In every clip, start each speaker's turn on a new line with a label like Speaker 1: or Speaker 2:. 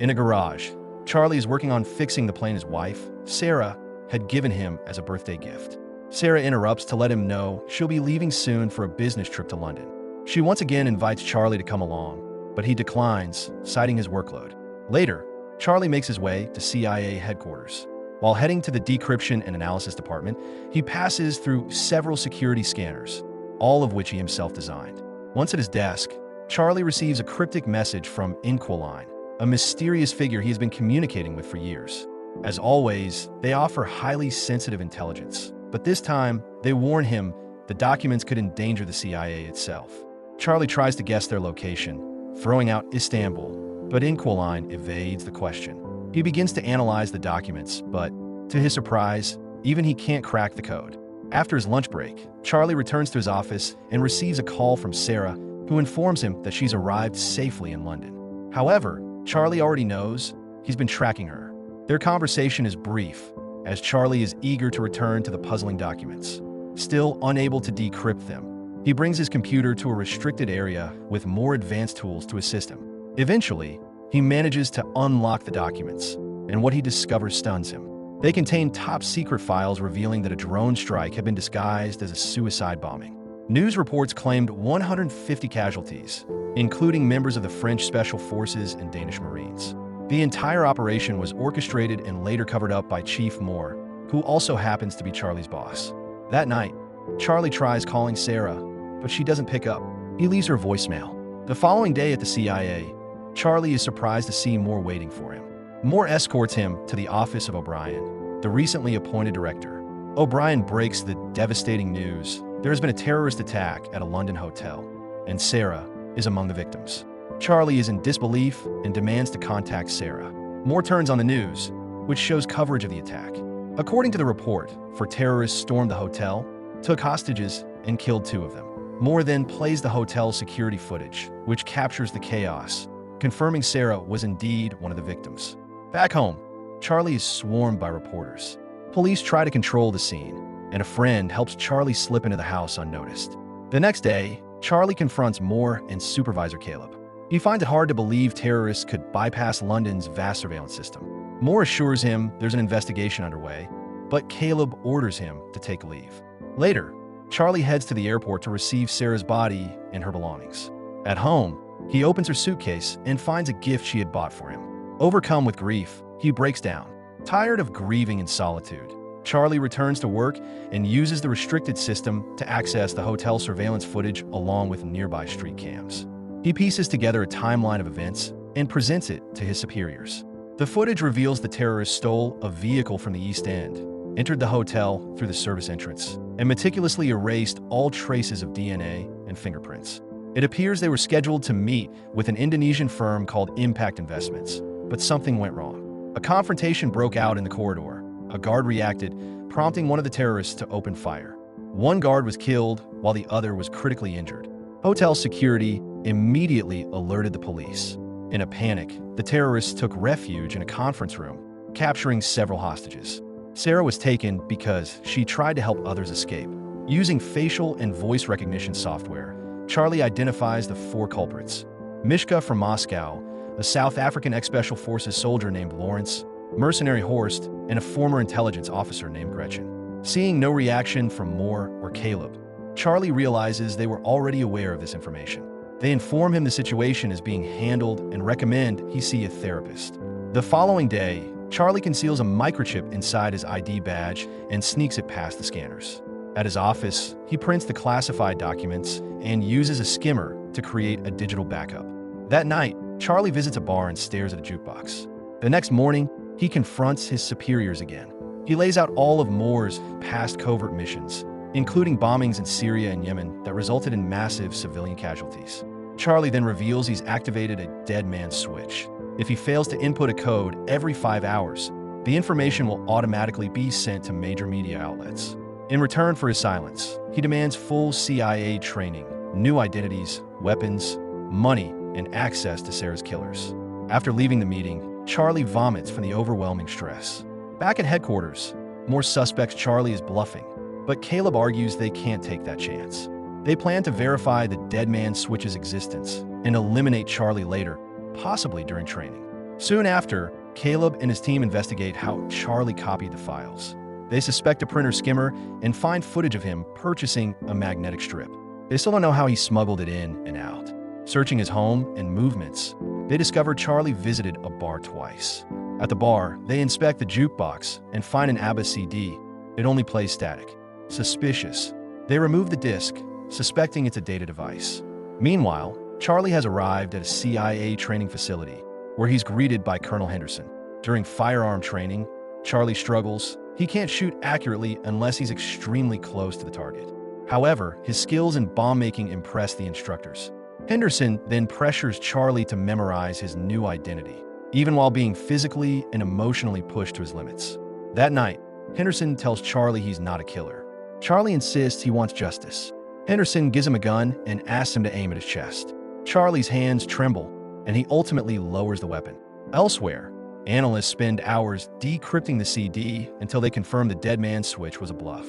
Speaker 1: In a garage, Charlie is working on fixing the plane his wife, Sarah, had given him as a birthday gift. Sarah interrupts to let him know she'll be leaving soon for a business trip to London. She once again invites Charlie to come along, but he declines, citing his workload. Later, Charlie makes his way to CIA headquarters. While heading to the decryption and analysis department, he passes through several security scanners, all of which he himself designed. Once at his desk, Charlie receives a cryptic message from Inquiline, a mysterious figure he has been communicating with for years. As always, they offer highly sensitive intelligence, but this time, they warn him the documents could endanger the CIA itself. Charlie tries to guess their location, throwing out Istanbul, but Inquiline evades the question. He begins to analyze the documents, but, to his surprise, even he can't crack the code. After his lunch break, Charlie returns to his office and receives a call from Sarah, who informs him that she's arrived safely in London. However, Charlie already knows he's been tracking her. Their conversation is brief, as Charlie is eager to return to the puzzling documents. Still unable to decrypt them, he brings his computer to a restricted area with more advanced tools to assist him. Eventually, he manages to unlock the documents, and what he discovers stuns him. They contain top-secret files revealing that a drone strike had been disguised as a suicide bombing. News reports claimed 150 casualties, including members of the French Special Forces and Danish Marines. The entire operation was orchestrated and later covered up by Chief Moore, who also happens to be Charlie's boss. That night, Charlie tries calling Sarah, but she doesn't pick up. He leaves her voicemail. The following day at the CIA, Charlie is surprised to see Moore waiting for him. Moore escorts him to the office of O'Brien, the recently appointed director. O'Brien breaks the devastating news. There has been a terrorist attack at a London hotel, and Sarah is among the victims. Charlie is in disbelief and demands to contact Sarah. Moore turns on the news, which shows coverage of the attack. According to the report, terrorists stormed the hotel, took hostages, and killed 2 of them. Moore then plays the hotel's security footage, which captures the chaos, confirming Sarah was indeed one of the victims. Back home, Charlie is swarmed by reporters. Police try to control the scene, and a friend helps Charlie slip into the house unnoticed. The next day, Charlie confronts Moore and Supervisor Caleb. He finds it hard to believe terrorists could bypass London's vast surveillance system. Moore assures him there's an investigation underway, but Caleb orders him to take leave. Later, Charlie heads to the airport to receive Sarah's body and her belongings. At home, he opens her suitcase and finds a gift she had bought for him. Overcome with grief, he breaks down. Tired of grieving in solitude, Charlie returns to work and uses the restricted system to access the hotel surveillance footage along with nearby street cams. He pieces together a timeline of events and presents it to his superiors. The footage reveals the terrorists stole a vehicle from the East End, entered the hotel through the service entrance, and meticulously erased all traces of DNA and fingerprints. It appears they were scheduled to meet with an Indonesian firm called Impact Investments, but something went wrong. A confrontation broke out in the corridor. A guard reacted, prompting one of the terrorists to open fire. One guard was killed, while the other was critically injured. Hotel security immediately alerted the police. In a panic, the terrorists took refuge in a conference room, capturing several hostages. Sarah was taken because she tried to help others escape. Using facial and voice recognition software, Charlie identifies the 4 culprits: Mishka from Moscow, a South African ex-Special Forces soldier named Lawrence, mercenary Horst, and a former intelligence officer named Gretchen. Seeing no reaction from Moore or Caleb, Charlie realizes they were already aware of this information. They inform him the situation is being handled and recommend he see a therapist. The following day, Charlie conceals a microchip inside his ID badge and sneaks it past the scanners. At his office, he prints the classified documents and uses a skimmer to create a digital backup. That night, Charlie visits a bar and stares at a jukebox. The next morning, he confronts his superiors again. He lays out all of Moore's past covert missions, including bombings in Syria and Yemen that resulted in massive civilian casualties. Charlie then reveals he's activated a dead man switch. If he fails to input a code every 5 hours, the information will automatically be sent to major media outlets. In return for his silence, he demands full CIA training, new identities, weapons, money, and access to Sarah's killers. After leaving the meeting, Charlie vomits from the overwhelming stress. Back at headquarters, Moore suspects Charlie is bluffing, but Caleb argues they can't take that chance. They plan to verify the dead man switch's existence and eliminate Charlie later, possibly during training. Soon after, Caleb and his team investigate how Charlie copied the files. They suspect a printer skimmer and find footage of him purchasing a magnetic strip. They still don't know how he smuggled it in and out. Searching his home and movements, they discover Charlie visited a bar twice. At the bar, they inspect the jukebox and find an ABBA CD. It only plays static. Suspicious. They remove the disc, suspecting it's a data device. Meanwhile, Charlie has arrived at a CIA training facility, where he's greeted by Colonel Henderson. During firearm training, Charlie struggles. He can't shoot accurately unless he's extremely close to the target. However, his skills in bomb-making impress the instructors. Henderson then pressures Charlie to memorize his new identity, even while being physically and emotionally pushed to his limits. That night, Henderson tells Charlie he's not a killer. Charlie insists he wants justice. Henderson gives him a gun and asks him to aim at his chest. Charlie's hands tremble, and he ultimately lowers the weapon. Elsewhere, analysts spend hours decrypting the CD until they confirm the dead man's switch was a bluff.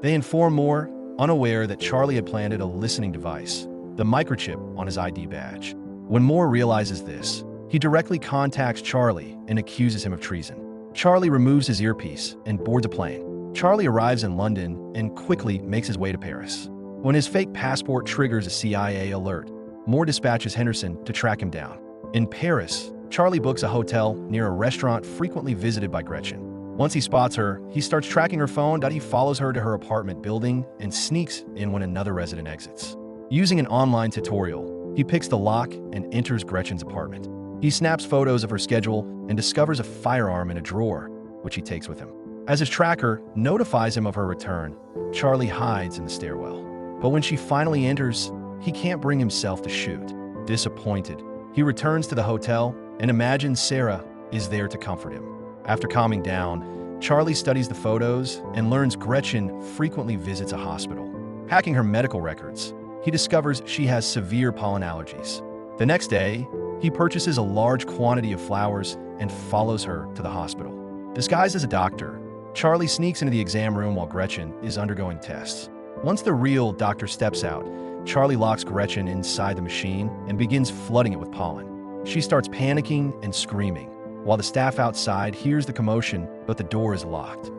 Speaker 1: They inform Moore, unaware that Charlie had planted a listening device, the microchip on his ID badge. When Moore realizes this, he directly contacts Charlie and accuses him of treason. Charlie removes his earpiece and boards a plane. Charlie arrives in London and quickly makes his way to Paris. When his fake passport triggers a CIA alert, Moore dispatches Henderson to track him down. In Paris, Charlie books a hotel near a restaurant frequently visited by Gretchen. Once he spots her, he starts tracking her phone. He follows her to her apartment building and sneaks in when another resident exits. Using an online tutorial, he picks the lock and enters Gretchen's apartment. He snaps photos of her schedule and discovers a firearm in a drawer, which he takes with him. As his tracker notifies him of her return, Charlie hides in the stairwell. But when she finally enters, he can't bring himself to shoot. Disappointed, he returns to the hotel and imagines Sarah is there to comfort him. After calming down, Charlie studies the photos and learns Gretchen frequently visits a hospital. Hacking her medical records, he discovers she has severe pollen allergies. The next day, he purchases a large quantity of flowers and follows her to the hospital. Disguised as a doctor, Charlie sneaks into the exam room while Gretchen is undergoing tests. Once the real doctor steps out, Charlie locks Gretchen inside the machine and begins flooding it with pollen. She starts panicking and screaming, while the staff outside hears the commotion, but the door is locked.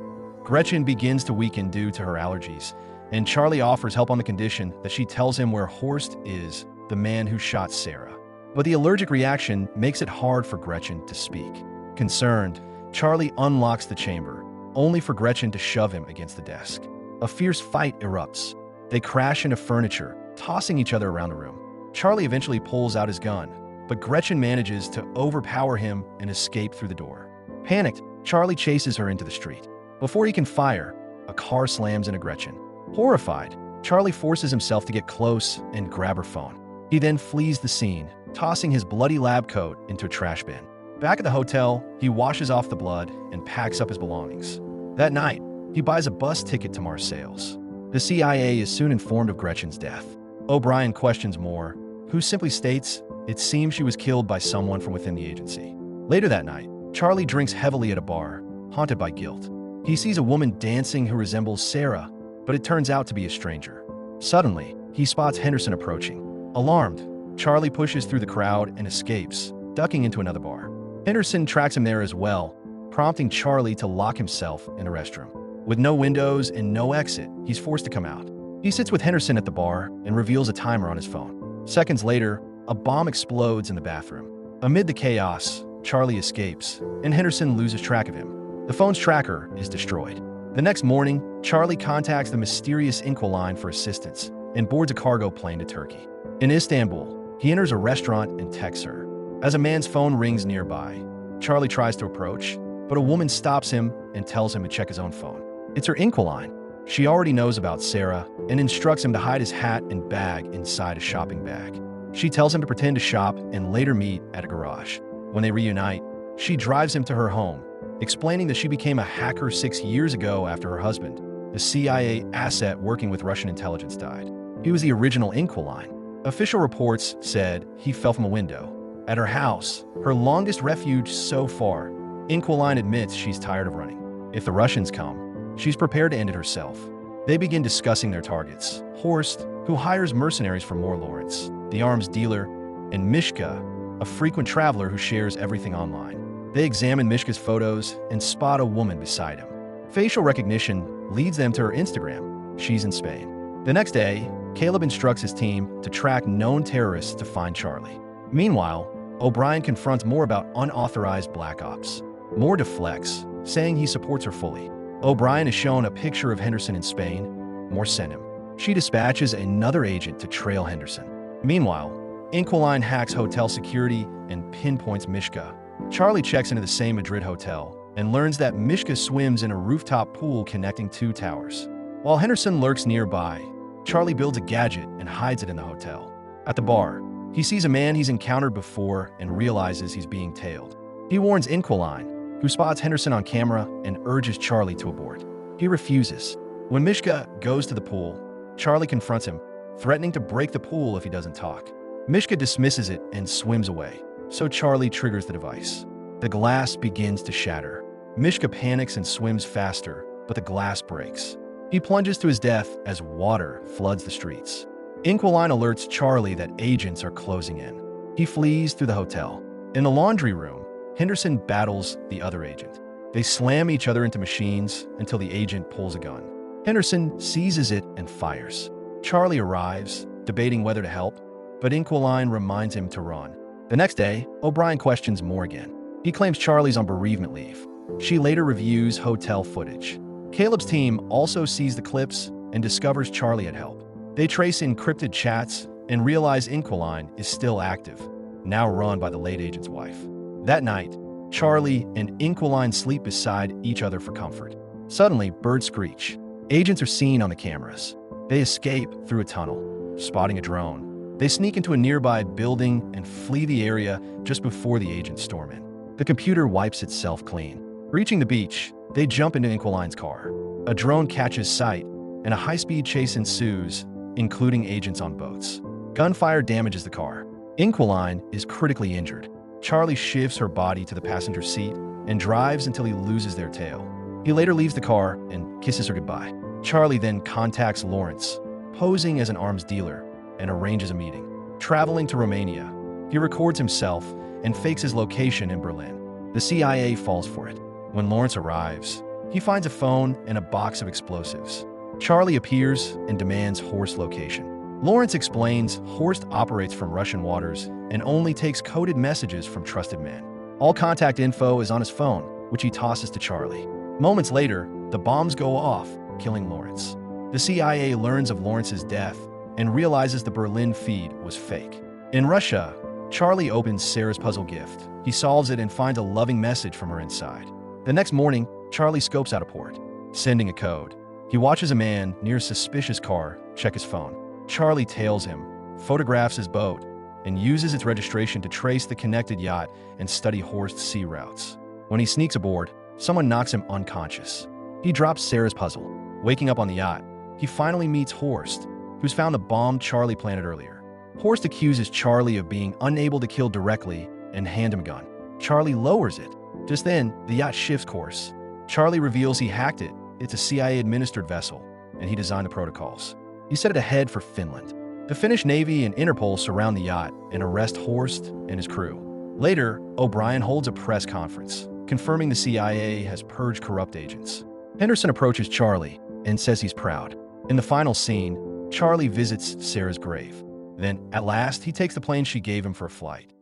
Speaker 1: Gretchen begins to weaken due to her allergies, and Charlie offers help on the condition that she tells him where Horst is, the man who shot Sarah. But the allergic reaction makes it hard for Gretchen to speak. Concerned, Charlie unlocks the chamber, only for Gretchen to shove him against the desk. A fierce fight erupts. They crash into furniture, tossing each other around the room. Charlie eventually pulls out his gun, but Gretchen manages to overpower him and escape through the door. Panicked, Charlie chases her into the street. Before he can fire, a car slams into Gretchen. Horrified, Charlie forces himself to get close and grab her phone. He then flees the scene, tossing his bloody lab coat into a trash bin. Back at the hotel, he washes off the blood and packs up his belongings. That night, he buys a bus ticket to Marseilles. The CIA is soon informed of Gretchen's death. O'Brien questions Moore, who simply states it seems she was killed by someone from within the agency. Later that night, Charlie drinks heavily at a bar, haunted by guilt. He sees a woman dancing who resembles Sarah, but it turns out to be a stranger. Suddenly, he spots Henderson approaching. Alarmed, Charlie pushes through the crowd and escapes, ducking into another bar. Henderson tracks him there as well, prompting Charlie to lock himself in a restroom. With no windows and no exit, he's forced to come out. He sits with Henderson at the bar and reveals a timer on his phone. Seconds later, a bomb explodes in the bathroom. Amid the chaos, Charlie escapes, and Henderson loses track of him. The phone's tracker is destroyed. The next morning, Charlie contacts the mysterious Inquiline for assistance and boards a cargo plane to Turkey. In Istanbul, he enters a restaurant and texts her. As a man's phone rings nearby, Charlie tries to approach, but a woman stops him and tells him to check his own phone. It's her Inquiline. She already knows about Sarah and instructs him to hide his hat and bag inside a shopping bag. She tells him to pretend to shop and later meet at a garage. When they reunite, she drives him to her home, explaining that she became a hacker 6 years ago after her husband, the CIA asset working with Russian intelligence, died. He was the original Inquiline. Official reports said he fell from a window. At her house, her longest refuge so far, Inquiline admits she's tired of running. If the Russians come, she's prepared to end it herself. They begin discussing their targets: Horst, who hires mercenaries from Moore Lawrence, the arms dealer, and Mishka, a frequent traveler who shares everything online. They examine Mishka's photos and spot a woman beside him. Facial recognition leads them to her Instagram. She's in Spain. The next day, Caleb instructs his team to track known terrorists to find Charlie. Meanwhile, O'Brien confronts Moore about unauthorized black ops. Moore deflects, saying he supports her fully. O'Brien is shown a picture of Henderson in Spain. Moore sent him. She dispatches another agent to trail Henderson. Meanwhile, Inquiline hacks hotel security and pinpoints Mishka. Charlie checks into the same Madrid hotel and learns that Mishka swims in a rooftop pool connecting two towers. While Henderson lurks nearby, Charlie builds a gadget and hides it in the hotel. At the bar, he sees a man he's encountered before and realizes he's being tailed. He warns Inquiline, who spots Henderson on camera and urges Charlie to abort. He refuses. When Mishka goes to the pool, Charlie confronts him, threatening to break the pool if he doesn't talk. Mishka dismisses it and swims away, so Charlie triggers the device. The glass begins to shatter. Mishka panics and swims faster, but the glass breaks. He plunges to his death as water floods the streets. Inquiline alerts Charlie that agents are closing in. He flees through the hotel. In the laundry room, Henderson battles the other agent. They slam each other into machines until the agent pulls a gun. Henderson seizes it and fires. Charlie arrives, debating whether to help, but Inquiline reminds him to run. The next day, O'Brien questions Moore again. He claims Charlie's on bereavement leave. She later reviews hotel footage. Caleb's team also sees the clips and discovers Charlie had help. They trace encrypted chats and realize Inquiline is still active, now run by the late agent's wife. That night, Charlie and Inquiline sleep beside each other for comfort. Suddenly, birds screech. Agents are seen on the cameras. They escape through a tunnel, spotting a drone. They sneak into a nearby building and flee the area just before the agents storm in. The computer wipes itself clean. Reaching the beach, they jump into Inquiline's car. A drone catches sight, and a high-speed chase ensues, including agents on boats. Gunfire damages the car. Inquiline is critically injured. Charlie shifts her body to the passenger seat and drives until he loses their tail. He later leaves the car and kisses her goodbye. Charlie then contacts Lawrence, posing as an arms dealer, and arranges a meeting. Traveling to Romania, he records himself and fakes his location in Berlin. The CIA falls for it. When Lawrence arrives, he finds a phone and a box of explosives. Charlie appears and demands Horst's location. Lawrence explains Horst operates from Russian waters and only takes coded messages from trusted men. All contact info is on his phone, which he tosses to Charlie. Moments later, the bombs go off, killing Lawrence. The CIA learns of Lawrence's death and realizes the Berlin feed was fake. In Russia, Charlie opens Sarah's puzzle gift. He solves it and finds a loving message from her inside. The next morning, Charlie scopes out a port, sending a code. He watches a man near a suspicious car check his phone. Charlie tails him, photographs his boat, and uses its registration to trace the connected yacht and study Horst's sea routes. When he sneaks aboard, someone knocks him unconscious. He drops Sarah's puzzle. Waking up on the yacht, he finally meets Horst, who's found the bomb Charlie planted earlier. Horst accuses Charlie of being unable to kill directly and hand him a gun. Charlie lowers it. Just then, the yacht shifts course. Charlie reveals he hacked it. It's a CIA-administered vessel, and he designed the protocols. He set it ahead for Finland. The Finnish Navy and Interpol surround the yacht and arrest Horst and his crew. Later, O'Brien holds a press conference, confirming the CIA has purged corrupt agents. Henderson approaches Charlie and says he's proud. In the final scene, Charlie visits Sarah's grave. Then, at last, he takes the plane she gave him for a flight.